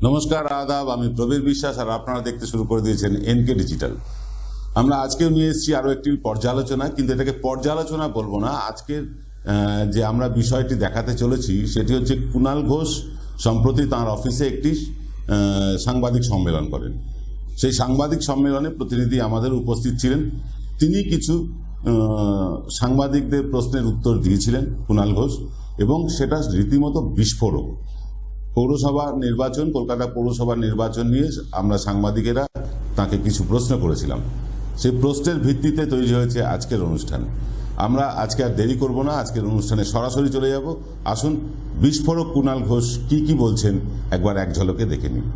নমস্কার, আদাব। আমি প্রবীর বিশ্বাস আর আপনারা দেখতে শুরু করে দিয়েছেন এনকে ডিজিটাল। আমরা আজকেও নিয়ে এসেছি আরও একটি পর্যালোচনা, কিন্তু এটাকে পর্যালোচনা বলবো না। আজকের যে আমরা বিষয়টি দেখাতে চলেছি সেটি হচ্ছে কুণাল ঘোষ সম্প্রতি তাঁর অফিসে একটি সাংবাদিক সম্মেলন করেন। সেই সাংবাদিক সম্মেলনে প্রতিনিধি আমাদের উপস্থিত ছিলেন। তিনি কিছু সাংবাদিকদের প্রশ্নের উত্তর দিয়েছিলেন কুণাল ঘোষ, এবং সেটা রীতিমতো বিস্ফোরক। পৌরসভা নির্বাচন, কলকাতা পৌরসভা নির্বাচন নিয়ে আমরা সাংবাদিকেরা তাকে কিছু প্রশ্ন করেছিলাম। সেই প্রশ্নের ভিত্তিতে তৈরি হয়েছে আজকের অনুষ্ঠান। আমরা আজকে আর দেরি করব না, আজকের অনুষ্ঠানে সরাসরি চলে যাব। আসুন বিস্ফোরক কুণাল ঘোষ কি বলছেন একবার এক ঝলকে দেখে নিন।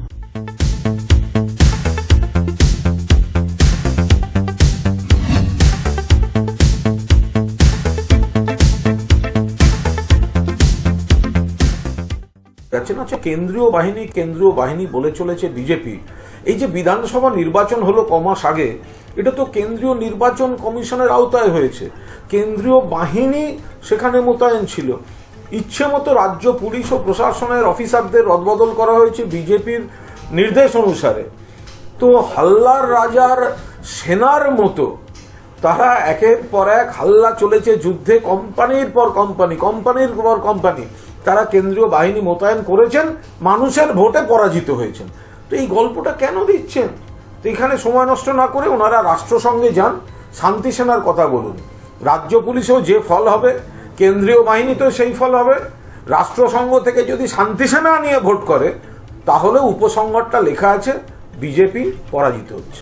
কেন্দ্রীয় বাহিনী বলে চলেছে বিজেপি। এই যে বিধানসভা নির্বাচন হলো কমাস আগে, এটা তো কেন্দ্রীয় নির্বাচন কমিশনের আওতায় হয়েছে। কেন্দ্রীয় বাহিনী সেখানে মোতায়েন ছিল। ইচ্ছে মতো রাজ্য পুলিশ ও প্রশাসনের অফিসারদের রদবদল করা হয়েছে বিজেপির নির্দেশ অনুসারে। তো হাল্লার রাজার সেনার মতো তারা একের পর এক হাল্লা চলেছে যুদ্ধে, কোম্পানির পর কোম্পানি তারা কেন্দ্রীয় বাহিনী মোতায়েন করেছেন, মানুষের ভোটে পরাজিত হয়েছেন। তো এই গল্পটা কেন দিচ্ছেন? তো এখানে সময় নষ্ট না করে ওনারা রাষ্ট্রসংঘে যান, শান্তি সেনার কথা বলুন। রাজ্য পুলিশেও যে ফল হবে, কেন্দ্রীয় বাহিনীতেও সেই ফল হবে। রাষ্ট্রসংঘ থেকে যদি শান্তি সেনা নিয়ে ভোট করে, তাহলে উপসংহারটা লেখা আছে বিজেপি পরাজিত হচ্ছে।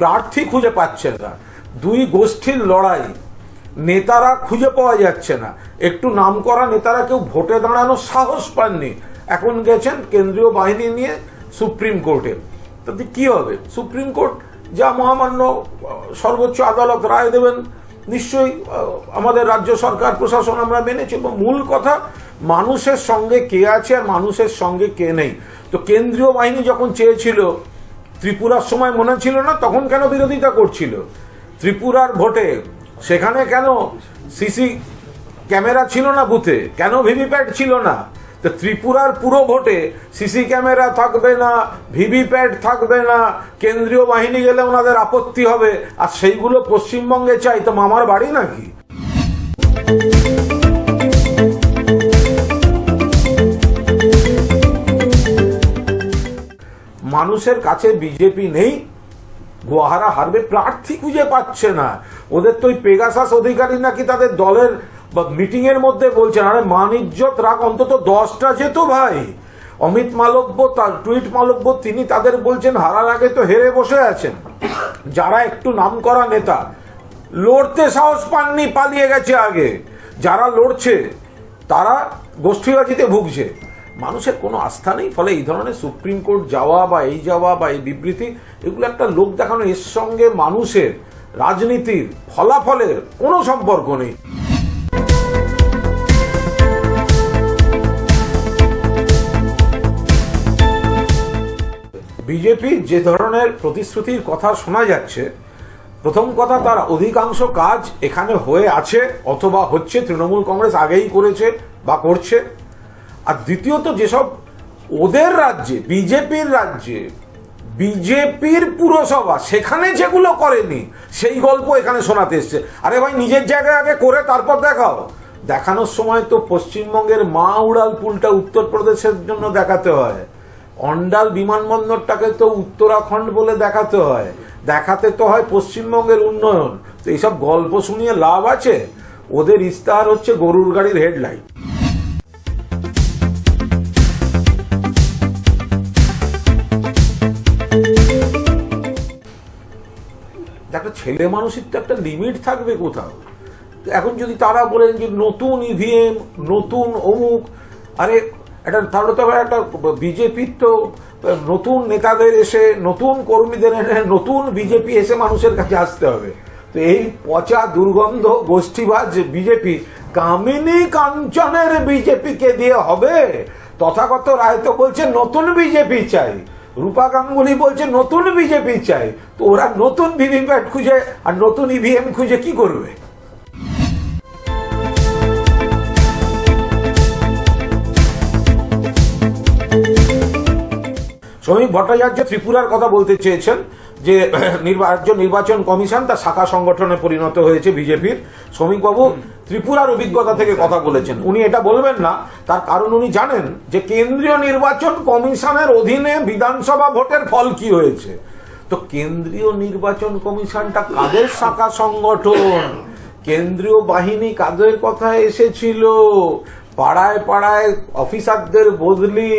প্রার্থী খুঁজে পাচ্ছে না, দুই গোষ্ঠীর লড়াই, নেতারা খুঁজে পাওয়া যাচ্ছে না। একটু নামকরা নেতারা কেউ ভোটে দাঁড়ানোর সাহস পাননি, এখন গেছেন কেন্দ্রীয় বাহিনী নিয়ে সুপ্রিম কোর্টে। তাতে কি হবে? সুপ্রিম কোর্ট যা মহামান্য সর্বোচ্চ আদালত রায় দেবেন, নিশ্চয়ই আমাদের রাজ্য সরকার প্রশাসন আমরা মেনেছি। এবং মূল কথা, মানুষের সঙ্গে কে আছে আর মানুষের সঙ্গে কে নেই। তো কেন্দ্রীয় বাহিনী যখন চেয়েছিল, ত্রিপুরার সময় মনে ছিল না, তখন কেন বিরোধিতা করছিল? ত্রিপুরার ভোটে সেখানে কেন সিসি ক্যামেরা ছিল না বুথে, কেন ভিভিপ্যাট ছিল না? তো ত্রিপুরার পুরো ভোটে সিসি ক্যামেরা থাকবে না, ভিভিপ্যাট থাকবে না, কেন্দ্রীয় বাহিনী গেলে ওনাদের আপত্তি হবে, আর সেইগুলো পশ্চিমবঙ্গে চাই। তো মামার বাড়ি নাকি? মানুষের কাছে বিজেপি নেই, গোহারা হারবে, প্রার্থী খুঁজে পাচ্ছে না। ওদের তো ওই পেগাসাস অধিকারী নাকি তাদের দলের মিটিং এর মধ্যে বলছেন, আরে মান ইজ্জত রাখ, অন্তত 10টা যেত ভাই। অমিত মালব্য, তার টুইট মালব্য, তিনি তাদের বলছেন হারার আগে তো হেরে বসে আছেন। যারা একটু নামকরা নেতা, লড়তে সাহস পাননি, পালিয়ে গেছে আগে। যারা লড়ছে তারা গোষ্ঠীবাজিতে ভুগছে। মানুষের কোনো আস্থা নেই। ফলে এই ধরনের সুপ্রিম কোর্ট যাওয়া বা এই বিবৃতি, এগুলো একটা লোক দেখানো। এর সঙ্গে মানুষের রাজনীতির ফলাফলের কোনো সম্পর্ক নেই। বিজেপি যে ধরনের প্রতিশ্রুতির কথা শোনা যাচ্ছে, প্রথম কথা, তার অধিকাংশ কাজ এখানে হয়ে আছে অথবা হচ্ছে, তৃণমূল কংগ্রেস আগেই করেছে বা করছে। আর দ্বিতীয়ত, যেসব ওদের রাজ্যে, বিজেপির রাজ্যে, বিজেপির পুরসভা, সেখানে যেগুলো করেনি, সেই গল্প এখানে শোনাতে এসছে। আরে ভাই, নিজের জায়গায় আগে করে তারপর দেখাও। দেখানোর সময় তো পশ্চিমবঙ্গের মা উড়াল পুলটা উত্তরপ্রদেশের জন্য দেখাতে হয়, অন্ডাল বিমানবন্দরটাকে তো উত্তরাখণ্ড বলে দেখাতে হয়, দেখাতে তো হয় পশ্চিমবঙ্গের উন্নয়ন। তো এইসব গল্প শুনিয়ে লাভ আছে? ওদের ইস্তাহার হচ্ছে গরুর গাড়ির হেডলাইট। একটা ছেলে মানুষের তো একটা লিমিট থাকবে কোথাও। এখন যদি তারা বলেন যে নতুন ইভিএম, নতুন অমুক, আরে এটা তাহলে তো একটা বিজেপির তো নতুন নেতাদের এসে, নতুন কর্মীদের এনে, নতুন বিজেপি এসে মানুষের কাছে আসতে হবে। তো এই পচা দুর্গন্ধ গোষ্ঠীবাজ বিজেপি, কামিনী কাঞ্চনের বিজেপিকে দিয়ে হবে? তথাগত রায় তো বলছে নতুন বিজেপি চাই, রূপা গাঙ্গুলি বলছে নতুন বিজেপি চাই। তো ওরা নতুন ভিভিপ্যাট খুঁজে আর নতুন ইভিএম খুঁজে কি করবে? শ্রমিক ভট্টাচার্য ত্রিপুরার কথা বলতে চেয়েছেন যে রাজ্য নির্বাচন কমিশন তার শাখা সংগঠনে পরিণত হয়েছে বিজেপির। শ্রমিকবাবু ত্রিপুরার অভিজ্ঞতা থেকে কথা বলেছেন, উনি এটা বলবেন না, তার কারণ উনি জানেন যে কেন্দ্রীয় নির্বাচন কমিশনের অধীনে বিধানসভা ভোটের ফল কি হয়েছে। তো কেন্দ্রীয় নির্বাচন কমিশনটা কাদের শাখা সংগঠন? কেন্দ্রীয় বাহিনী কাদের কথা এসেছিল? পাড়ায় পাড়ায় অফিসারদের বদলি,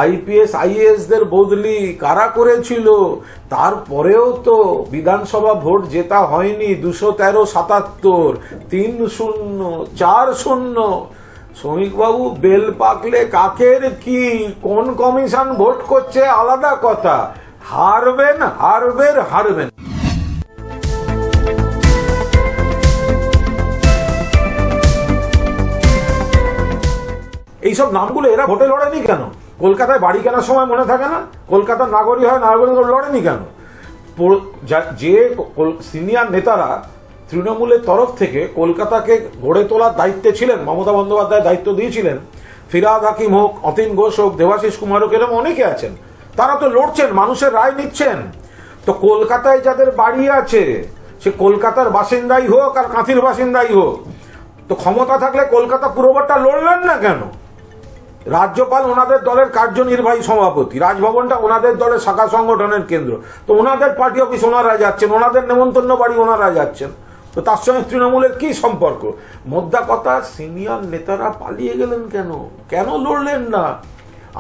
আইপিএস আইএএসদের বদলি কারা করেছিল? তারপরেও তো বিধানসভা ভোট জেতা হয়নি 213-77, 3-0, 4-0। শ্রমিকবাবু, বেল পাকলে কাকের কি, কোন কমিশন ভোট করছে আলাদা কথা, হারবেন হারবেন হারবেন। এইসব নামগুলো এরা ভোটে লড়েনি কেন? কলকাতায় বাড়ি কেনার সময় মনে থাকে না? কলকাতার নাগরিক হয়, নাগরিক লড়েনি কেন? যে সিনিয়র নেতারা তৃণমূলের তরফ থেকে কলকাতাকে গড়ে তোলার দায়িত্বে ছিলেন, মমতা বন্দ্যোপাধ্যায় দায়িত্ব দিয়েছিলেন, ফিরহাদ হাকিম হোক, অতীন ঘোষ হোক, দেবাশিস কুমার হোক, এরকম অনেকে আছেন, তারা তো লড়ছেন, মানুষের রায় নিচ্ছেন। তো কলকাতায় যাদের বাড়ি আছে, সে কলকাতার বাসিন্দাই হোক আর কাঁথির বাসিন্দাই হোক, তো ক্ষমতা থাকলে কলকাতা পুরোবারটা লড়লেন না কেন? রাজ্যপাল ওনাদের দলের কার্যনির্বাহী সভাপতি, রাজভবনটা ওনাদের দলের শাখা সংগঠনের কেন্দ্র, তো ওনাদের পার্টি অফিস ওনারা যাচ্ছেন, ওনাদের নেমন্তন্ন বাড়ি ওনারা যাচ্ছেন, তো তার সঙ্গে তৃণমূলের কি সম্পর্ক? মোদ্দা কথা, সিনিয়র নেতারা পালিয়ে গেলেন কেন? কেন লড়লেন না?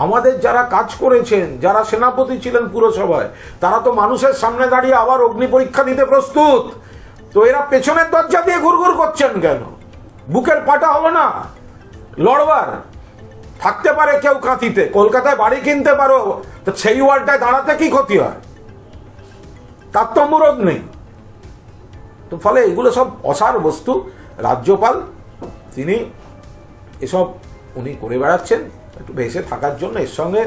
আমাদের যারা কাজ করেছেন, যারা সেনাপতি ছিলেন পুরসভায়, তারা তো মানুষের সামনে দাঁড়িয়ে আবার অগ্নি পরীক্ষা দিতে প্রস্তুত। তো এরা পেছনের দরজা দিয়ে ঘুরঘুর করছেন কেন? বুকের পাটা হলো না লড়বার? থাকতে পারে কেউ কাঁথিতে, কলকাতায় বাড়ি কিনতে পারো, তো সেই ওয়ার্ডটায় দাঁড়াতে কি ক্ষতি হয়? তার তো অনুরোধ নেই। তো ফলে এগুলো সব অসার বস্তু। রাজ্যপাল তিনি এসব উনি করে বেড়াচ্ছেন একটু ভেসে থাকার জন্য। এর সঙ্গে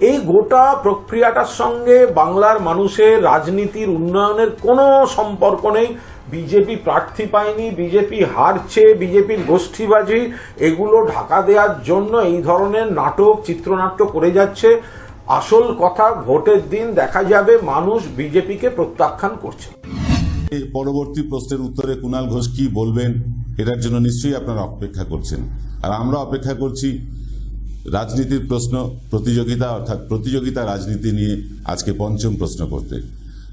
এই গোটা প্রক্রিয়াটার সঙ্গে বাংলার মানুষের রাজনীতির উন্নয়নের কোনো সম্পর্ক নেই। বিজেপি প্রার্থী পায়নি, বিজেপি হারছে, বিজেপির গোষ্ঠীবাজি, এগুলো ঢাকা দেওয়ার জন্য এই ধরনের নাটক, চিত্রনাট্য করে যাচ্ছে। আসল কথা, ভোটের দিন দেখা যাবে মানুষ বিজেপিকে প্রত্যাখ্যান করছে। পরবর্তী প্রশ্নের উত্তরে কুণাল ঘোষ কি বলবেন, এটার জন্য নিশ্চয়ই আপনারা অপেক্ষা করছেন, আর আমরা অপেক্ষা করছি রাজনীতির প্রশ্ন, প্রতিযোগিতা, অর্থাৎ প্রতিযোগিতা রাজনীতি নিয়ে আজকে পঞ্চম প্রশ্ন করতে।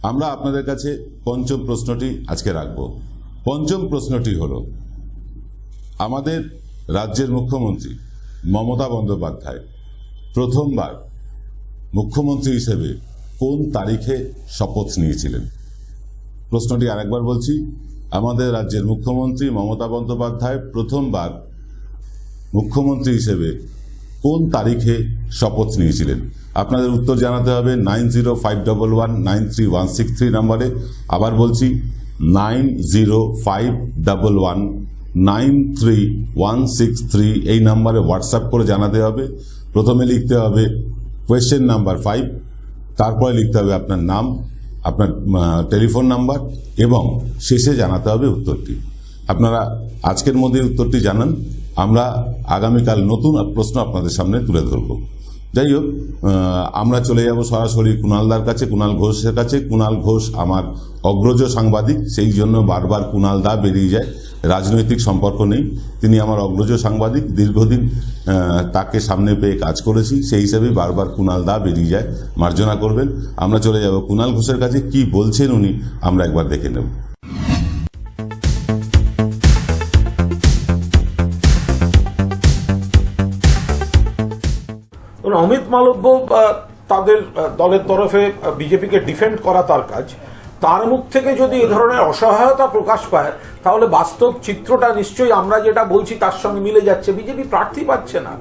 আমরা আপনাদের কাছে পঞ্চম প্রশ্নটি আজকে রাখব। পঞ্চম প্রশ্নটি হল, আমাদের রাজ্যের মুখ্যমন্ত্রী মমতা বন্দ্যোপাধ্যায় প্রথমবার মুখ্যমন্ত্রী হিসেবে কোন তারিখে শপথ নিয়েছিলেন? প্রশ্নটি আরেকবার বলছি, আমাদের রাজ্যের মুখ্যমন্ত্রী মমতা বন্দ্যোপাধ্যায় প্রথমবার মুখ্যমন্ত্রী হিসেবে কোন তারিখে শপথ নিয়েছিলেন? আপনাদের উত্তর জানাতে হবে 9051193163 নম্বরে। আবার বলছি 9051193163 এই নম্বরে হোয়াটসঅ্যাপ করে জানাতে হবে। প্রথমে লিখতে হবে কোয়েশ্চেন নাম্বার 5, তারপরে লিখতে হবে আপনার নাম, আপনার টেলিফোন নাম্বার এবং শেষে জানাতে হবে উত্তরটি। আপনারা আজকের মধ্যে উত্তরটি জানান, আমরা আগামীকাল নতুন প্রশ্ন আপনাদের সামনে তুলে ধরব। যাই হোক, আমরা চলে যাব সরাসরি কুণালদার কাছে, কুণাল ঘোষের কাছে। কুণাল ঘোষ আমার অগ্রজ সাংবাদিক, সেই জন্য বারবার কুণালদা বেরিয়ে যায়। রাজনৈতিক সম্পর্ক নেই, তিনি আমার অগ্রজ সাংবাদিক, দীর্ঘদিন তাকে সামনে পেয়ে কাজ করেছি, সেই হিসাবেই বারবার কুণালদা বেরিয়ে যায়, মার্জনা করবেন। আমরা চলে যাব কুণাল ঘোষের কাছে, কি বলছেন উনি আমরা একবার দেখে নেব। অমিত মালব্য তাদের দলের তরফে বিজেপিকে ডিফেন্ড করা তার কাজ, তার মুখ থেকে যদি এ ধরনের অসহায়তা প্রকাশ পায় তাহলে বাস্তব চিত্রটা নিশ্চয়ই আমরা যেটা বলছি তার সঙ্গে মিলে যাচ্ছে। বিজেপি প্রার্থী পাচ্ছে না,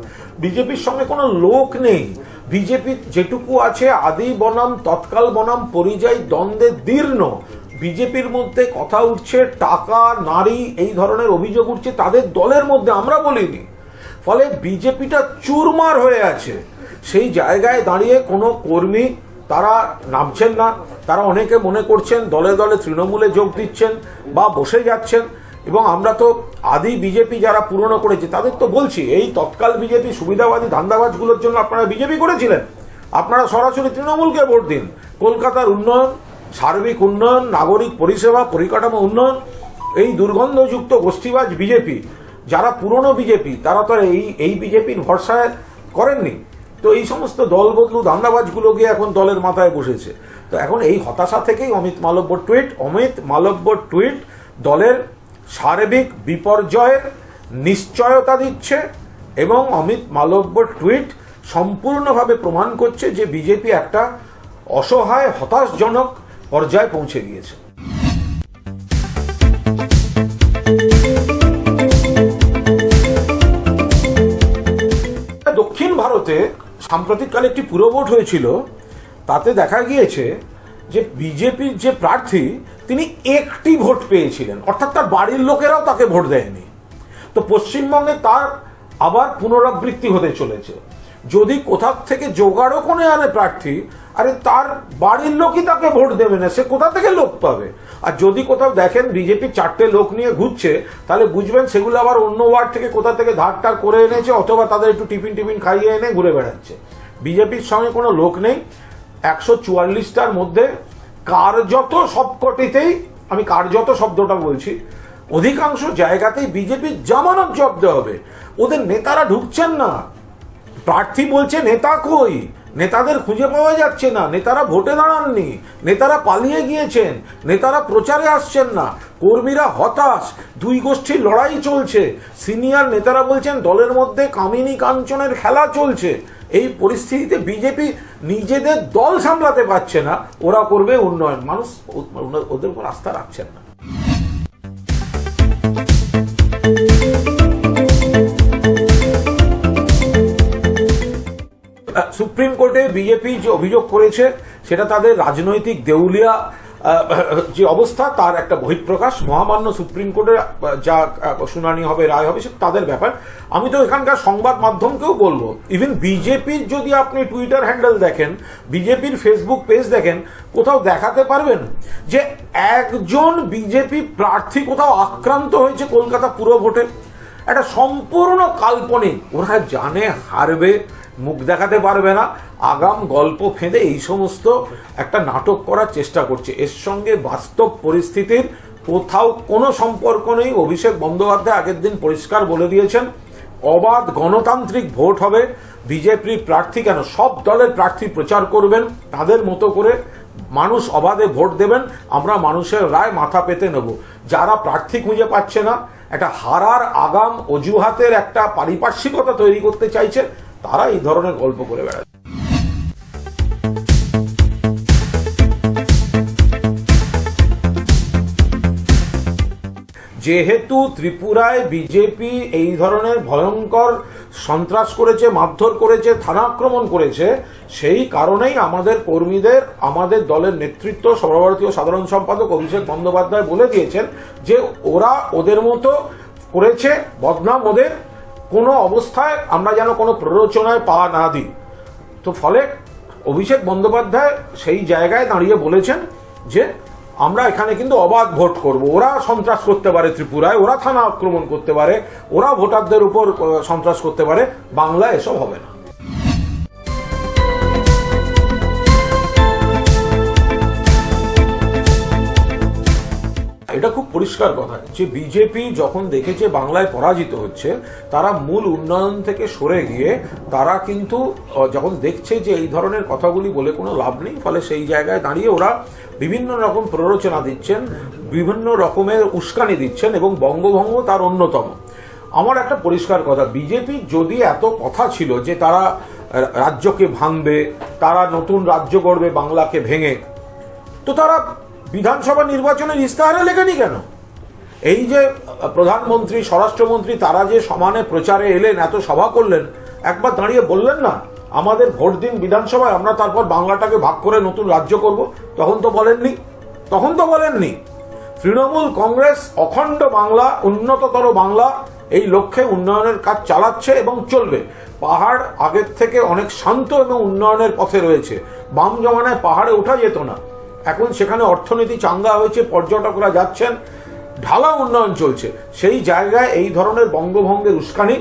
বিজেপির সঙ্গে কোনো লোক নেই, বিজেপি যেটুকু আছে আদি বনাম তৎকাল বনাম পরিযায়ী দ্বন্দ্বে দীর্ণ। বিজেপির মধ্যে কথা উঠছে টাকা, নারী, এই ধরনের অভিযোগ উঠছে তাদের দলের মধ্যে, আমরা বলিনি। ফলে বিজেপিটা চুরমার হয়ে আছে। সেই জায়গায় দাঁড়িয়ে কোনো কর্মী তারা নামছেন না, তারা অনেকে মনে করছেন দলে দলে তৃণমূলে যোগ দিচ্ছেন বা বসে যাচ্ছেন। এবং আমরা তো আদি বিজেপি যারা পুরনো করেছে তাদের তো বলছি, এই তৎকাল বিজেপি সুবিধাবাদী ধান্দাবাজগুলোর জন্য আপনারা বিজেপি করেছিলেন, আপনারা সরাসরি তৃণমূলকে ভোট দিন। কলকাতার উন্নয়ন, সার্বিক উন্নয়ন, নাগরিক পরিষেবা, পরিকাঠামো উন্নয়ন, এই দুর্গন্ধযুক্ত গোষ্ঠীবাজ বিজেপি, যারা পুরনো বিজেপি তারা তো এই বিজেপির ভরসায় করেননি, তো এই সমস্ত দল বদলু ধান্দাবাজগুলো গিয়ে এখন দলের মাথায় বসেছে। তো এখন এই হতাশা থেকেই অমিত মালব্যর টুইট দলের সার্বিক বিপর্যয়ের নিশ্চয়তা দিচ্ছে, এবং অমিত মালব্যর টুইট সম্পূর্ণভাবে প্রমাণ করছে যে বিজেপি একটা অসহায়, হতাশজনক পর্যায়ে পৌঁছে গিয়েছে। দক্ষিণ ভারতে সাম্প্রতিককালে একটি পুরভোট হয়েছিল, তাতে দেখা গিয়েছে যে বিজেপির যে প্রার্থী তিনি একটি ভোট পেয়েছিলেন, অর্থাৎ তার বাড়ির লোকেরাও তাকে ভোট দেয়নি। তো পশ্চিমবঙ্গে তার আবার পুনরাবৃত্তি হতে চলেছে। যদি কোথাও থেকে জোগাড়ও করে আনে প্রার্থী, আরে তার বাড়ির লোকই তাকে ভোট দেবে না, সে কোথা থেকে লোক পাবে? আর যদি কোথাও দেখেন বিজেপি 4টে লোক নিয়ে ঘুরছে, তাহলে বুঝবেন সেগুলো আবার অন্য ওয়ার্ড থেকে কোথা থেকে ধার করে এনেছে, অথবা তাদের একটু টিফিন খাইয়ে এনে ঘুরে বেড়াচ্ছে। বিজেপির সঙ্গে কোনো লোক নেই। 144টার মধ্যে কার্যত সবকটিতেই, আমি কার্যত শব্দটা বলছি, অধিকাংশ জায়গাতেই বিজেপির জামানত জব্দ হবে। ওদের নেতারা ঢুকছেন না। প্রার্থী বলছে নেতা কই, নেতাদের খুঁজে পাওয়া যাচ্ছে না, নেতারা ভোটে দাঁড়াননি, নেতারা পালিয়ে গিয়েছেন, নেতারা প্রচারে আসছেন না, কর্মীরা হতাশ, দুই গোষ্ঠীর লড়াই চলছে, সিনিয়র নেতারা বলছেন দলের মধ্যে কামিনী কাঞ্চনের খেলা চলছে। এই পরিস্থিতিতে বিজেপি নিজেদের দল সামলাতে পারছে না, ওরা করবে উন্নয়ন। মানুষ ওদের উপর আস্থা রাখছেন না। সুপ্রিম কোর্টে বিজেপি যে অভিযোগ করেছে সেটা তাদের রাজনৈতিক দেউলিয়া যে অবস্থা তার একটা বহিঃপ্রকাশ। মহামান্য সুপ্রিম কোর্টের যা শুনানি হবে, রায় হবে, সেটা তাদের ব্যাপার। আমি তো এখানকার সংবাদ মাধ্যমকেও বলবো, ইভেন বিজেপির যদি আপনি টুইটার হ্যান্ডেল দেখেন, বিজেপির ফেসবুক পেজ দেখেন, কোথাও দেখাতে পারবেন যে একজন বিজেপি প্রার্থী কোথাও আক্রান্ত হয়েছে কলকাতা পুরো ভোটে? একটা সম্পূর্ণ কাল্পনিক। ওরা জানে হারবে, মুখ দেখাতে পারবে না, আগাম গল্প ফেঁদে এই সমস্ত একটা নাটক করার চেষ্টা করছে। এর সঙ্গে বাস্তব পরিস্থিতির কোথাও কোনো সম্পর্ক নেই। অভিষেক বন্দ্যোপাধ্যায় আগের দিন পরিষ্কার বলে দিয়েছেন, অবাধ গণতান্ত্রিক ভোট হবে। বিজেপির প্রার্থী কেন, সব দলের প্রার্থী প্রচার করবেন তাদের মতো করে, মানুষ অবাধে ভোট দেবেন, আমরা মানুষের রায় মাথা পেতে নেব। যারা প্রার্থী খুঁজে পাচ্ছে না, একটা হারার আগাম অজুহাতের একটা পারিপার্শ্বিকতা তৈরি করতে চাইছে, তারা এই ধরনের গল্প করে বেড়াচ্ছে। যেহেতু ত্রিপুরায় বিজেপি এই ধরনের ভয়ঙ্কর সন্ত্রাস করেছে, মারধর করেছে, থানা আক্রমণ করেছে, সেই কারণেই আমাদের কর্মীদের, আমাদের দলের নেতৃত্ব, সর্বভারতীয় সাধারণ সম্পাদক অভিষেক বন্দ্যোপাধ্যায় বলে দিয়েছেন যে ওরা ওদের মতো করেছে, বদনাম ওদের, কোনো অবস্থায় আমরা যেন কোনো প্ররোচনায় পা না দিই। তো ফলে অভিষেক বন্দ্যোপাধ্যায় সেই জায়গায় দাঁড়িয়ে বলেছেন যে আমরা এখানে কিন্তু অবাধ ভোট করব। ওরা সন্ত্রাস করতে পারে ত্রিপুরায়, ওরা থানা আক্রমণ করতে পারে, ওরা ভোটারদের উপর সন্ত্রাস করতে পারে, বাংলায় এসব হবে না। এটা খুব পরিষ্কার কথা যে বিজেপি যখন দেখেছে বাংলায় পরাজিত হচ্ছে, তারা মূল উন্নয়ন থেকে সরে গিয়ে তারা কিন্তু যখন দেখছে যে এই ধরনের কথাগুলি বলে কোনো লাভ নেই, ফলে সেই জায়গায় দাঁড়িয়ে ওরা বিভিন্ন রকম প্ররোচনা দিচ্ছেন, বিভিন্ন রকমের উস্কানি দিচ্ছেন, এবং বঙ্গভঙ্গ তার অন্যতম। আমার একটা পরিষ্কার কথা, বিজেপির যদি এত কথা ছিল যে তারা রাজ্যকে ভাঙবে, তারা নতুন রাজ্য গড়বে বাংলাকে ভেঙে, তো তারা বিধানসভা নির্বাচনের ইস্তাহারে লেখেনি কেন? এই যে প্রধানমন্ত্রী, স্বরাষ্ট্রমন্ত্রী, তারা যে সমানে প্রচারে এলেন, এত সভা করলেন, একবার দাঁড়িয়ে বললেন না আমাদের ভোট দিন বিধানসভায়, আমরা তারপর বাংলাটাকে ভাগ করে নতুন রাজ্য করব? তখন তো বলেননি। তৃণমূল কংগ্রেস অখণ্ড বাংলা, উন্নততর বাংলা, এই লক্ষ্যে উন্নয়নের কাজ চালাচ্ছে এবং চলবে। পাহাড় আগের থেকে অনেক শান্ত এবং উন্নয়নের পথে রয়েছে। বাম জমানায় পাহাড়ে ওঠা যেত না, এখন সেখানে অর্থনীতি চাঙ্গা হয়েছে, পর্যটকরা যাচ্ছেন, ঢালা উন্নয়ন চলছে। সেই জায়গায় এই ধরনের বঙ্গভঙ্গের উস্কানি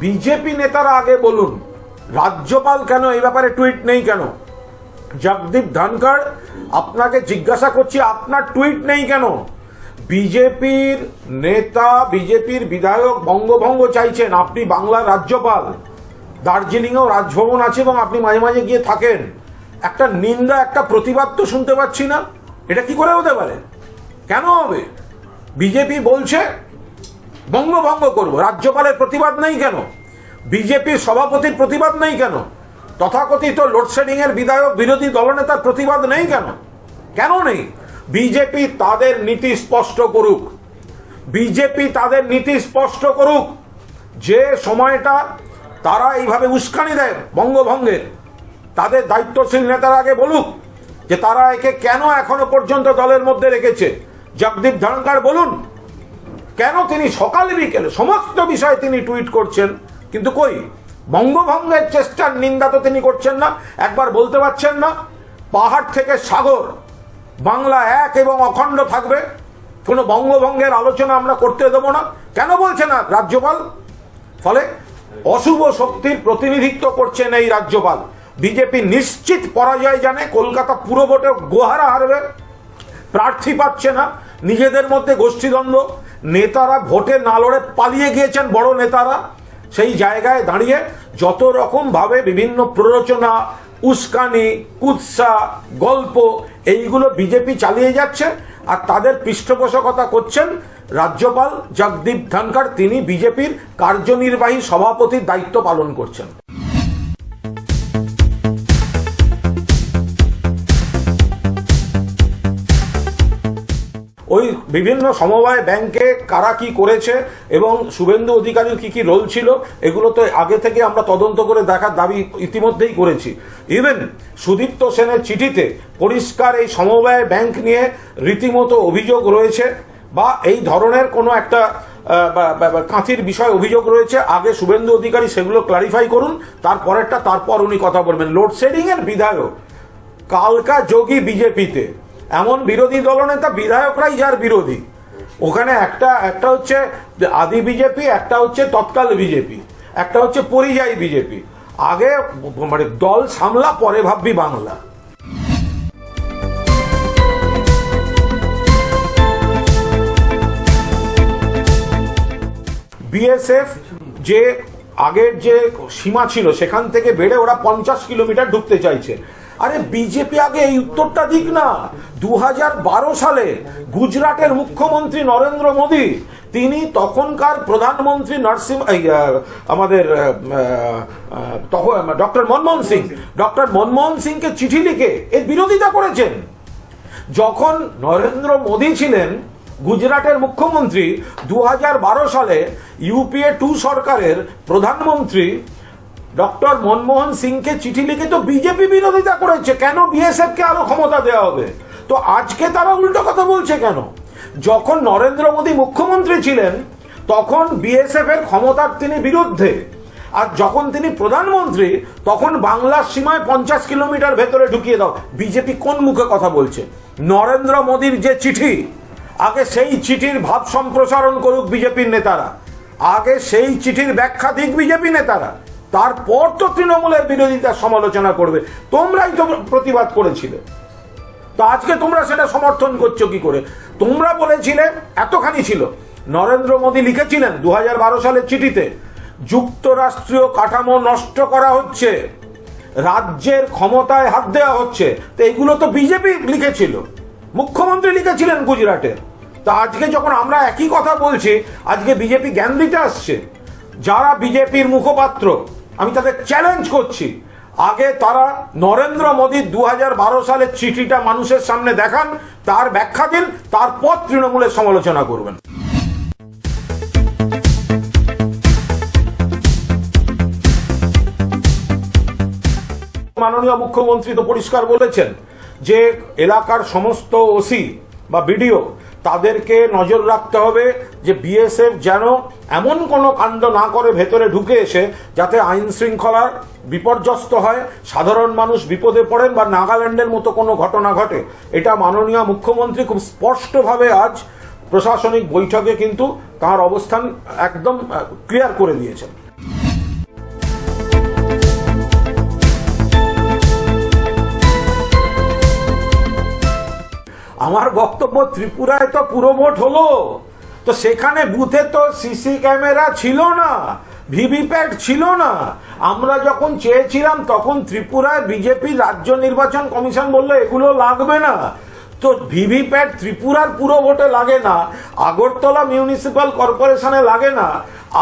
বিজেপি নেতারা আগে বলুন, রাজ্যপাল কেন এই ব্যাপারে টুইট নেই কেন? জগদীপ ধনখড়, আপনাকে জিজ্ঞাসা করছি, আপনার টুইট নেই কেন? বিজেপির নেতা, বিজেপির বিধায়ক বঙ্গভঙ্গ চাইছেন, আপনি বাংলার রাজ্যপাল, দার্জিলিংয়েও রাজভবন আছে এবং আপনি মাঝে মাঝে গিয়ে থাকেন, একটা নিন্দা, একটা প্রতিবাদ তো শুনতে পাচ্ছি না। এটা কি করে হতে পারে? কেন হবে? বিজেপি বলছে বঙ্গভঙ্গ করব, রাজ্যপালের প্রতিবাদ নেই কেন? বিজেপির সভাপতির প্রতিবাদ নেই কেন? তথাকথিত লোডশেডিং এর বিধায়ক, বিরোধী দলনেতার প্রতিবাদ নেই কেন? কেন নেই? বিজেপি তাদের নীতি স্পষ্ট করুক, বিজেপি তাদের নীতি স্পষ্ট করুক। যে সময়টা তারা এইভাবে উস্কানি দেয় বঙ্গভঙ্গের, তাদের দায়িত্বশীল নেতারা আগে বলুক যে তারা একে কেন এখনো পর্যন্ত দলের মধ্যে রেখেছে। জগদীপ ধনখড় বলুন কেন তিনি সকাল বিকেলে সমস্ত বিষয়ে তিনি টুইট করছেন, কিন্তু কই বঙ্গভঙ্গের চেষ্টার নিন্দা তো তিনি করছেন না। একবার বলতে পারছেন না পাহাড় থেকে সাগর, বাংলা এক এবং অখণ্ড থাকবে, কোনো বঙ্গভঙ্গের আলোচনা আমরা করতে দেব না? কেন বলছে না রাজ্যপাল? ফলে অশুভ শক্তির প্রতিনিধিত্ব করছেন এই রাজ্যপাল। বিজেপি নিশ্চিত পরাজয় জানে, কলকাতা পুরো ভোটে গোহারা হারবে, প্রার্থী পাচ্ছে না, নিজেদের মধ্যে গোষ্ঠীদ্বন্দ্ব, নেতারা ভোটে না লড়ে পালিয়ে গিয়েছেন বড় নেতারা। সেই জায়গায় দাঁড়িয়ে যত রকম ভাবে বিভিন্ন প্ররোচনা, উস্কানি, কুৎসা, গল্প এইগুলো বিজেপি চালিয়ে যাচ্ছে, আর তাদের পৃষ্ঠপোষকতা করছেন রাজ্যপাল জগদীপ ধনখড়। তিনি বিজেপির কার্যনির্বাহী সভাপতির দায়িত্ব পালন করছেন। ওই বিভিন্ন সমবায় ব্যাংকে কারা কি করেছে এবং শুভেন্দু অধিকারীর কি কি রোল ছিল, এগুলো তো আগে থেকে আমরা তদন্ত করে দেখার দাবি ইতিমধ্যেই করেছি। ইভেন সুদীপ্ত সেনের চিঠিতে পরিষ্কার এই সমবায় ব্যাংক নিয়ে রীতিমতো অভিযোগ রয়েছে, বা এই ধরনের কোনো একটা কাঁথির বিষয় অভিযোগ রয়েছে। আগে শুভেন্দু অধিকারী সেগুলো ক্লারিফাই করুন, তারপর উনি কথা বলবেন। লোডশেডিং এর বিধায়ক, কালকা যোগী বিজেপিতে, এমন বিরোধী দলনেতা, বিধায়করাই যার বিরোধী। ওখানে একটা হচ্ছে আদি বিজেপি, একটা হচ্ছে তৎকাল বিজেপি, একটা হচ্ছে পরিযায়ী বিজেপি। আগে মানে দল সামলা, পরে ভাববি বাংলা। বিএসএফ যে আগের যে সীমা ছিল সেখান থেকে বেড়ে ওরা 50 কিলোমিটার ঢুকতে চাইছে। আরে বিজেপি আগে এই উত্তরটা দিক না। 2012 সালে গুজরাটের মুখ্যমন্ত্রী নরেন্দ্র মোদী, তিনি তখনকার প্রধানমন্ত্রী আমাদের ডক্টর মনমোহন সিংকে চিঠি লিখে এর বিরোধিতা করেছেন। যখন নরেন্দ্র মোদী ছিলেন গুজরাটের মুখ্যমন্ত্রী, 2012 সালে ইউপিএ 2 সরকারের প্রধানমন্ত্রী ডক্টর মনমোহন সিংকে চিঠি লিখে তো বিজেপি বিরোধিতা করেছে। কেন বিএসএফ কে আরো ক্ষমতা দেওয়া হবে? তো আজকে তারা উল্টো কথা বলছে কেন? যখন নরেন্দ্র মোদী মুখ্যমন্ত্রী ছিলেন তখন বিএসএফ এর ক্ষমতার তিনি বিরুদ্ধে, আর যখন তিনি প্রধানমন্ত্রী তখন বাংলার সীমায় 50 কিলোমিটার ভেতরে ঢুকিয়ে দাও। বিজেপি কোন মুখে কথা বলছে? নরেন্দ্র মোদীর যে চিঠি, আগে সেই চিঠির ভাব সম্প্রসারণ করুক বিজেপির নেতারা, আগে সেই চিঠির ব্যাখ্যা দিক বিজেপি নেতারা, তারপর তো তৃণমূলের বিরোধিতার সমালোচনা করবে। তোমরাই তো প্রতিবাদ করেছিলে, তো আজকে তোমরা সেটা সমর্থন করছো কি করে? তোমরা বলেছিলে, এতখানি ছিল, নরেন্দ্র মোদী লিখেছিলেন 2012 সালের চিঠিতে, যুক্তরাষ্ট্রীয় কাঠামো নষ্ট করা হচ্ছে, রাজ্যের ক্ষমতায় হাত দেওয়া হচ্ছে। তো এগুলো তো বিজেপি লিখেছিল, মুখ্যমন্ত্রী লিখেছিলেন গুজরাটের। তো আজকে যখন আমরা একই কথা বলছি, আজকে বিজেপি জ্ঞান দিতে আসছে। যারা বিজেপির মুখপাত্র, আমি তাদের চ্যালেঞ্জ করছি, আগে তারা নরেন্দ্র মোদীর 2012 সালের চিঠিটা মানুষের সামনে দেখান, তার ব্যাখ্যা দিন, তারপর তৃণমূলের সমালোচনা করবেন। মাননীয় মুখ্যমন্ত্রী তো পরিষ্কার বলেছেন যে এলাকার সমস্ত ওসি বা বিডিও তাদেরকে নজর রাখতে হবে যে বিএসএফ যেন এমন কোনো কাণ্ড না করে ভেতরে ঢুকে এসে, যাতে আইন শৃঙ্খলার বিপর্যস্ত হয়, সাধারণ মানুষ বিপদে পড়েন বা নাগাল্যান্ডের মতো কোনো ঘটনা ঘটে। এটা মাননীয় মুখ্যমন্ত্রী খুব স্পষ্টভাবে আজ প্রশাসনিক বৈঠকে কিন্তু তার অবস্থান একদম ক্লিয়ার করে দিয়েছেন। আমার বক্তব্য, ত্রিপুরায় তো পুরো ভোট হলো, তো সেখানে বুথে তো সিসি ক্যামেরা ছিল না, ভিভিপ্যাট ছিল না। আমরা যখন চেয়েছিলাম তখন ত্রিপুরায় বিজেপি রাজ্য নির্বাচন কমিশন বললো এগুলো লাগবে না। তো ভিভিপ্যাট ত্রিপুরার পুরো ভোটে লাগে না, আগরতলা মিউনিসিপ্যাল কর্পোরেশনে লাগে না,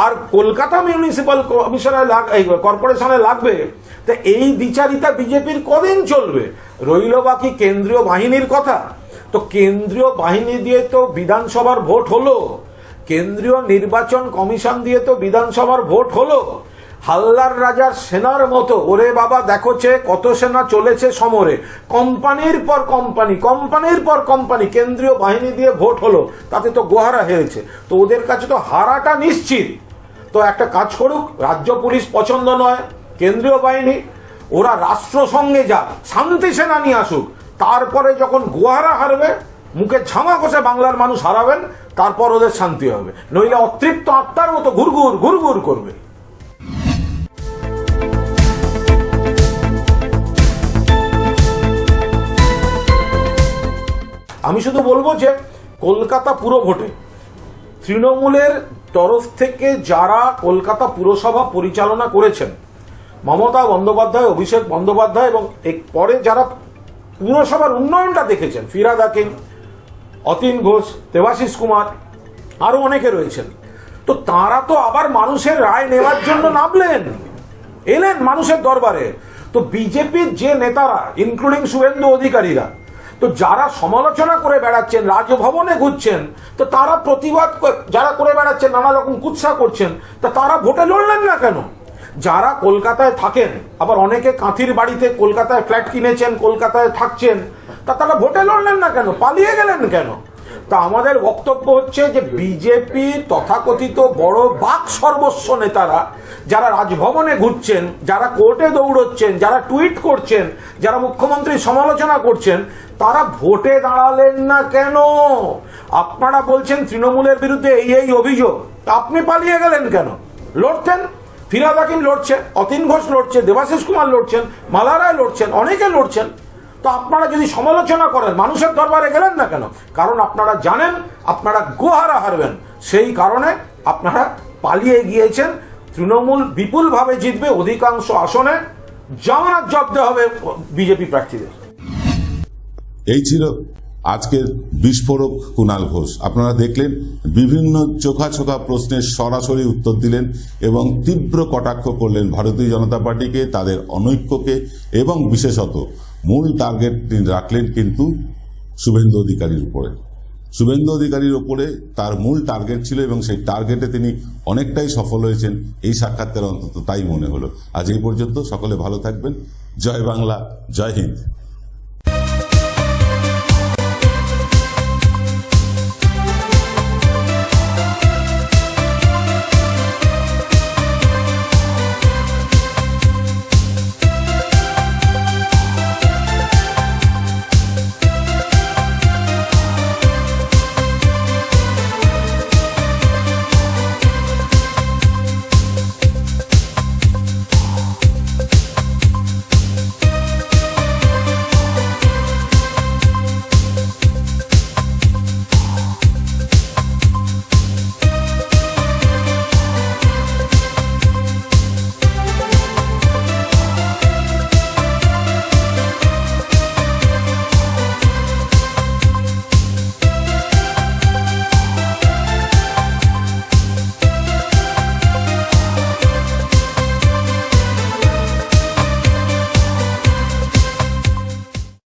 আর কলকাতা মিউনিসিপ্যাল কর্পোরেশনে লাগবে। তো এই দ্বিচারিতা বিজেপির কদিন চলবে? রইল বাকি কেন্দ্রীয় বাহিনীর কথা। তো কেন্দ্রীয় বাহিনী দিয়ে তো বিধানসভার ভোট হলো, কেন্দ্রীয় নির্বাচন কমিশন দিয়ে তো বিধানসভার ভোট হলো। হাল্লার রাজার সেনার মতো ওরে বাবা দেখোছে কত সেনা চলেছে সমরে, কোম্পানির পর কোম্পানি, কোম্পানির পর কোম্পানি, কেন্দ্রীয় বাহিনী দিয়ে ভোট হলো, তাতে তো গোহারা হেরেছে। তো ওদের কাছে তো হারাটা নিশ্চিত। তো একটা কাজ করুক, রাজ্য পুলিশ পছন্দ নয়, কেন্দ্রীয় বাহিনী, ওরা রাষ্ট্রসংঘে যাক, শান্তি সেনা নিয়ে আসুক, তারপরে যখন গোহারা হারবে, মুখে ঝামা কষে বাংলার মানুষ হারাবেন, তারপর ওদের শান্তি হবে। নইলে অতৃপ্ত আত্মার মতো ঘুরঘুর ঘুরঘুর করবে। আমি শুধু বলবো যে কলকাতা পুরো ভোটে তৃণমূলের তরফ থেকে যারা কলকাতা পুরসভা পরিচালনা করেছেন, মমতা বন্দ্যোপাধ্যায়, অভিষেক বন্দ্যোপাধ্যায়, এবং পরে যারা পুরসভার উন্নয়নটা দেখেছেন, ফিরহাদ হাকিম, অতীন ঘোষ, দেবাশিস কুমার, আরো অনেকে রয়েছেন, তো তারা তো আবার মানুষের রায় নেওয়ার জন্য নামলেন, এলেন মানুষের দরবারে। তো বিজেপির যে নেতারা, ইনক্লুডিং শুভেন্দু অধিকারীরা, তো যারা সমালোচনা করে বেড়াচ্ছেন, রাজভবনে ঘুরছেন, তো তারা প্রতিবাদ যারা করে বেড়াচ্ছেন, নানা রকম কুৎসা করছেন, তা তারা ভোটে লড়লেন না কেন? যারা কলকাতায় থাকেন, আবার অনেকে কাঁথির বাড়িতে কলকাতায় ফ্ল্যাট কিনেছেন, কলকাতায় থাকছেন, তা তারা ভোটে লড়লেন না কেন? পালিয়ে গেলেন কেন? তা আমাদের বক্তব্য হচ্ছে যে বিজেপির তথাকথিত বড় বাক সর্বস্ব নেতারা যারা রাজভবনে ঘুরছেন, যারা কোর্টে দৌড়চ্ছেন, যারা টুইট করছেন, যারা মুখ্যমন্ত্রীর সমালোচনা করছেন, তারা ভোটে দাঁড়ালেন না কেন? আপনারা বলছেন তৃণমূলের বিরুদ্ধে এই অভিযোগ, আপনি পালিয়ে গেলেন কেন? লড়তেন, ফিরহাদ হাকিম লড়ছে, অতীন ঘোষ লড়ছে, দেবাশিস কুমার লড়ছেন, মালা রায় লড়ছেন, অনেকে লড়ছেন। তো আপনারা যদি সমালোচনা করেন, মানুষের দরবারে গেলেন না কেন? কারণ আপনারা জানেন আপনারা গোহারা হারবেন, সেই কারণে আপনারা পালিয়ে গিয়েছেন। তৃণমূল বিপুলভাবে জিতবে, অধিকাংশ আসনে জামানত জব্দ হবে বিজেপি প্রার্থীদের। এই ছিল আজকের বিস্ফোরক কুণাল ঘোষ। আপনারা দেখলেন বিভিন্ন চোখা চোখা প্রশ্নের সরাসরি উত্তর দিলেন এবং তীব্র কটাক্ষ করলেন ভারতীয় জনতা পার্টিকে, তাদের অনৈক্যকে, এবং বিশেষত মূল টার্গেট তিনি রাখলেন কিন্তু শুভেন্দু অধিকারীর উপরে। শুভেন্দু অধিকারীর উপরে তার মূল টার্গেট ছিল এবং সেই টার্গেটে তিনি অনেকটাই সফল হয়েছেন, এই সাক্ষাৎকারে অন্তত তাই মনে হলো। আজ এই পর্যন্ত, সকলে ভালো থাকবেন। জয় বাংলা, জয় হিন্দ।